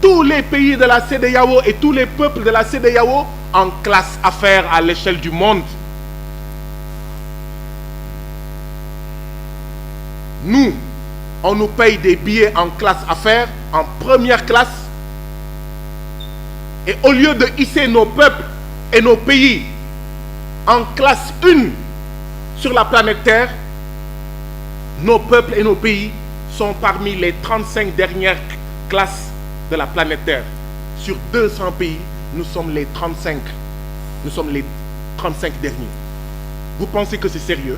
tous les pays de la CEDEAO et tous les peuples de la CEDEAO en classe affaires à l'échelle du monde. Nous, on nous paye des billets en classe affaires, en première classe, et au lieu de hisser nos peuples et nos pays en classe 1 sur la planète Terre, nos peuples et nos pays sont parmi les 35 dernières classes de la planète Terre. Sur 200 pays, nous sommes les 35. Nous sommes les 35 derniers. Vous pensez que c'est sérieux?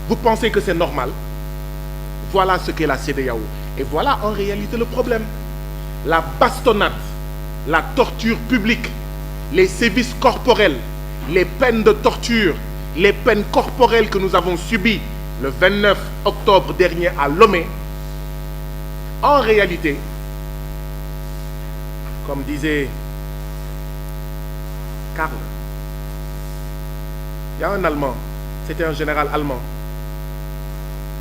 Vous pensez que c'est normal? Voilà ce qu'est la CEDEAO. Et voilà en réalité le problème. La bastonnade, la torture publique, les sévices corporels, les peines de torture, les peines corporelles que nous avons subies le 29 octobre dernier à Lomé, en réalité, comme disait Karl, il y a un Allemand, c'était un général allemand,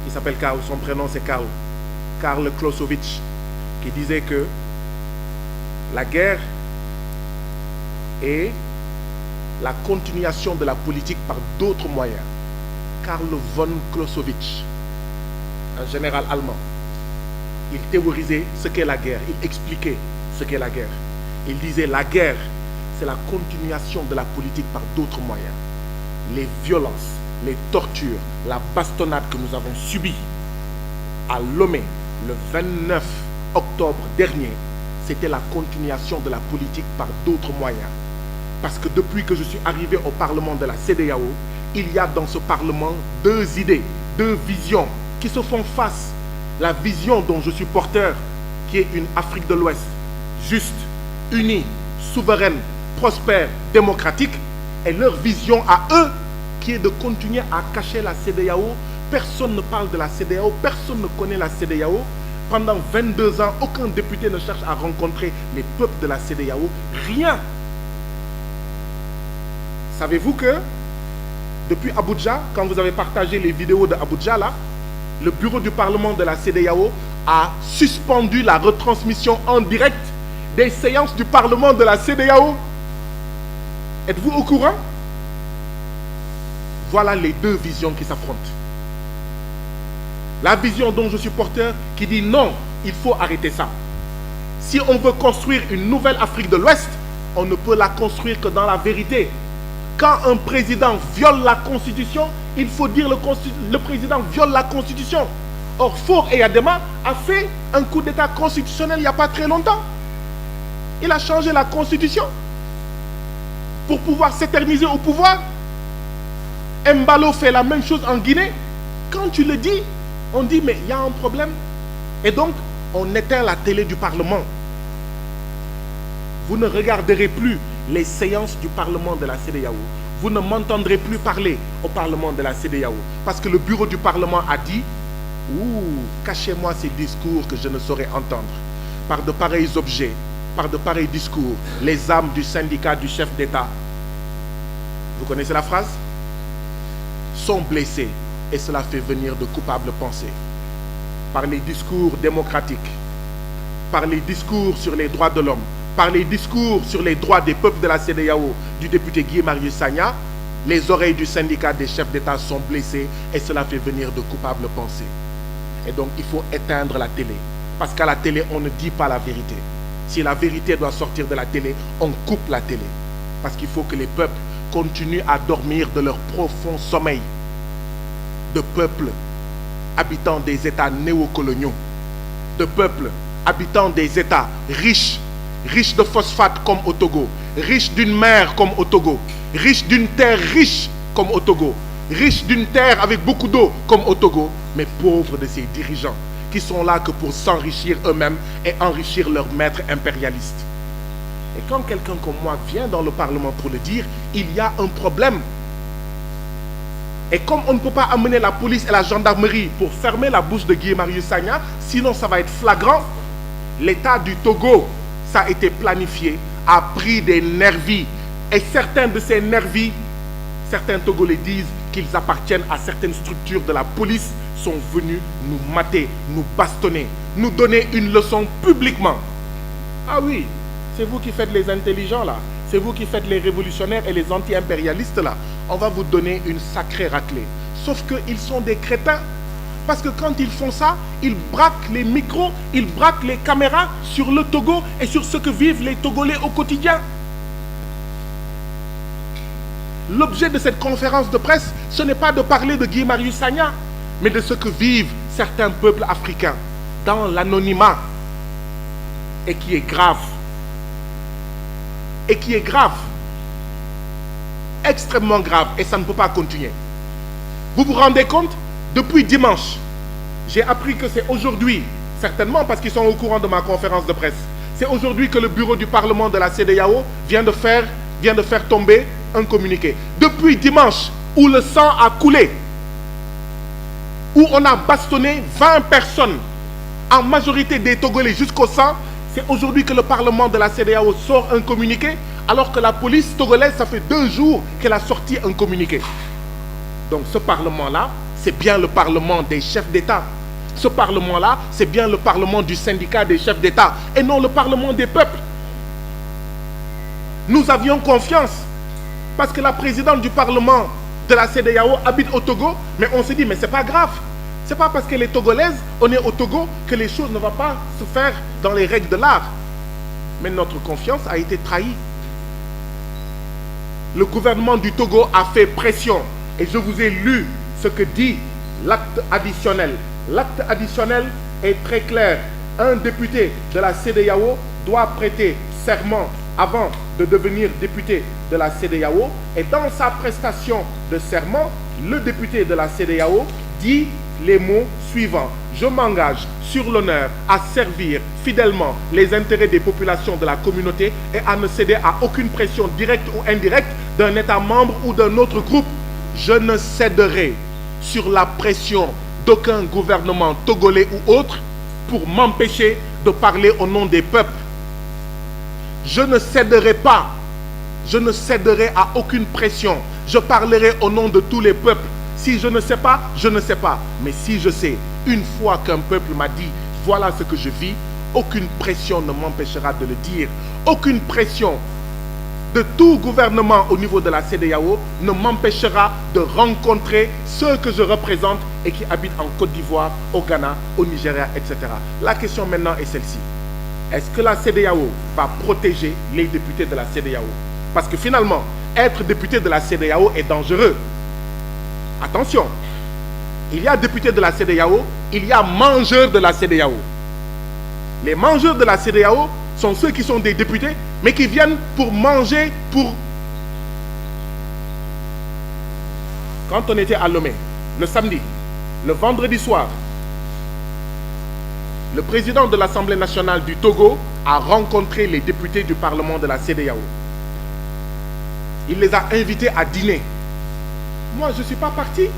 il s'appelle Karl, son prénom c'est Karl Clausewitz, qui disait que la guerre est la continuation de la politique par d'autres moyens. Karl von Clausewitz, un général allemand, il théorisait ce qu'est la guerre, il expliquait ce qu'est la guerre. Il disait la guerre, c'est la continuation de la politique par d'autres moyens. Les violences, les tortures, la bastonnade que nous avons subie à Lomé le 29 octobre dernier, c'était la continuation de la politique par d'autres moyens. Parce que depuis que je suis arrivé au Parlement de la CEDEAO, il y a dans ce Parlement deux idées, deux visions qui se font face. La vision dont je suis porteur, qui est une Afrique de l'Ouest juste, unie, souveraine, prospère, démocratique, et leur vision à eux, qui est de continuer à cacher la CEDEAO. Personne ne parle de la CEDEAO, personne ne connaît la CEDEAO. Pendant 22 ans, aucun député ne cherche à rencontrer les peuples de la CEDEAO. Rien. Savez-vous que depuis Abuja, quand vous avez partagé les vidéos de Abuja là, le bureau du Parlement de la CEDEAO a suspendu la retransmission en direct des séances du Parlement de la CEDEAO. Êtes-vous au courant? Voilà les deux visions qui s'affrontent. La vision dont je suis porteur qui dit non, il faut arrêter ça. Si on veut construire une nouvelle Afrique de l'Ouest, on ne peut la construire que dans la vérité. Quand un président viole la Constitution, il faut dire le président viole la Constitution. Or, Faure Eyadema a fait un coup d'État constitutionnel il n'y a pas très longtemps. Il a changé la Constitution pour pouvoir s'éterniser au pouvoir. Mbalo fait la même chose en Guinée. Quand tu le dis, on dit mais il y a un problème. Et donc, on éteint la télé du Parlement. Vous ne regarderez plus les séances du Parlement de la CEDEAO. Vous ne m'entendrez plus parler au Parlement de la CEDEAO. Parce que le bureau du Parlement a dit « Ouh, cachez-moi ces discours que je ne saurais entendre. Par de pareils objets, par de pareils discours, les âmes du syndicat du chef d'État, vous connaissez la phrase, sont blessées et cela fait venir de coupables pensées. Par les discours démocratiques, par les discours sur les droits de l'homme, par les discours sur les droits des peuples de la CEDEAO du député Guy Marius Sagna, les oreilles du syndicat des chefs d'État sont blessées et cela fait venir de coupables pensées. Et donc il faut éteindre la télé. Parce qu'à la télé, on ne dit pas la vérité. Si la vérité doit sortir de la télé, on coupe la télé. Parce qu'il faut que les peuples continuent à dormir de leur profond sommeil. De peuples habitant des États néocoloniaux. De peuples habitant des États riches, riches de phosphate comme au Togo, riches d'une mer comme au Togo, riches d'une terre riche comme au Togo, riches d'une terre avec beaucoup d'eau comme au Togo, mais pauvres de ces dirigeants qui sont là que pour s'enrichir eux-mêmes et enrichir leurs maîtres impérialistes. Et quand quelqu'un comme moi vient dans le Parlement pour le dire, il y a un problème. Et comme on ne peut pas amener la police et la gendarmerie pour fermer la bouche de Guy Marius Sagna, sinon ça va être flagrant, l'État du Togo, ça a été planifié, a pris des nervis. Et certains de ces nervis, certains Togolais disent qu'ils appartiennent à certaines structures de la police sont venus nous mater, nous bastonner, nous donner une leçon publiquement. Ah oui, c'est vous qui faites les intelligents là, c'est vous qui faites les révolutionnaires et les anti-impérialistes là. On va vous donner une sacrée raclée. Sauf qu'ils sont des crétins. Parce que quand ils font ça, ils braquent les micros, ils braquent les caméras sur le Togo et sur ce que vivent les Togolais au quotidien. L'objet de cette conférence de presse, ce n'est pas de parler de Guy Marius Sagna, mais de ce que vivent certains peuples africains dans l'anonymat et qui est grave. Et qui est grave. Extrêmement grave et ça ne peut pas continuer. Vous vous rendez compte? Depuis dimanche, j'ai appris que c'est aujourd'hui, certainement parce qu'ils sont au courant de ma conférence de presse, c'est aujourd'hui que le bureau du Parlement de la CEDEAO vient de faire tomber un communiqué. Depuis dimanche, où le sang a coulé, où on a bastonné 20 personnes, en majorité des Togolais jusqu'au sang, c'est aujourd'hui que le Parlement de la CEDEAO sort un communiqué, alors que la police togolaise, ça fait 2 jours qu'elle a sorti un communiqué. Donc ce Parlement-là, c'est bien le Parlement des chefs d'État. Ce Parlement-là, c'est bien le Parlement du syndicat des chefs d'État et non le Parlement des peuples. Nous avions confiance parce que la présidente du Parlement de la CEDEAO habite au Togo, mais on s'est dit, mais c'est pas grave. C'est pas parce qu'elle est togolaise, on est au Togo, que les choses ne vont pas se faire dans les règles de l'art. Mais notre confiance a été trahie. Le gouvernement du Togo a fait pression et je vous ai lu ce que dit l'acte additionnel. L'acte additionnel est très clair. Un député de la CEDEAO doit prêter serment avant de devenir député de la CEDEAO. Et dans sa prestation de serment, le député de la CEDEAO dit les mots suivants. Je m'engage sur l'honneur à servir fidèlement les intérêts des populations de la communauté et à ne céder à aucune pression directe ou indirecte d'un État membre ou d'un autre groupe. Je ne céderai sur la pression d'aucun gouvernement togolais ou autre pour m'empêcher de parler au nom des peuples. Je ne céderai pas, je ne céderai à aucune pression. Je parlerai au nom de tous les peuples. Si je ne sais pas, je ne sais pas. Mais si je sais, une fois qu'un peuple m'a dit, voilà ce que je vis, aucune pression ne m'empêchera de le dire. Aucune pression de tout gouvernement au niveau de la CEDEAO ne m'empêchera de rencontrer ceux que je représente et qui habitent en Côte d'Ivoire, au Ghana, au Nigeria, etc. La question maintenant est celle-ci. Est-ce que la CEDEAO va protéger les députés de la CEDEAO? Parce que finalement, être député de la CEDEAO est dangereux. Attention, il y a députés de la CEDEAO, il y a mangeurs de la CEDEAO. Les mangeurs de la CEDEAO sont ceux qui sont des députés, mais qui viennent pour manger, pour... Quand on était à Lomé, le samedi, le vendredi soir, le président de l'Assemblée nationale du Togo a rencontré les députés du Parlement de la CEDEAO. Il les a invités à dîner. Moi, je ne suis pas parti.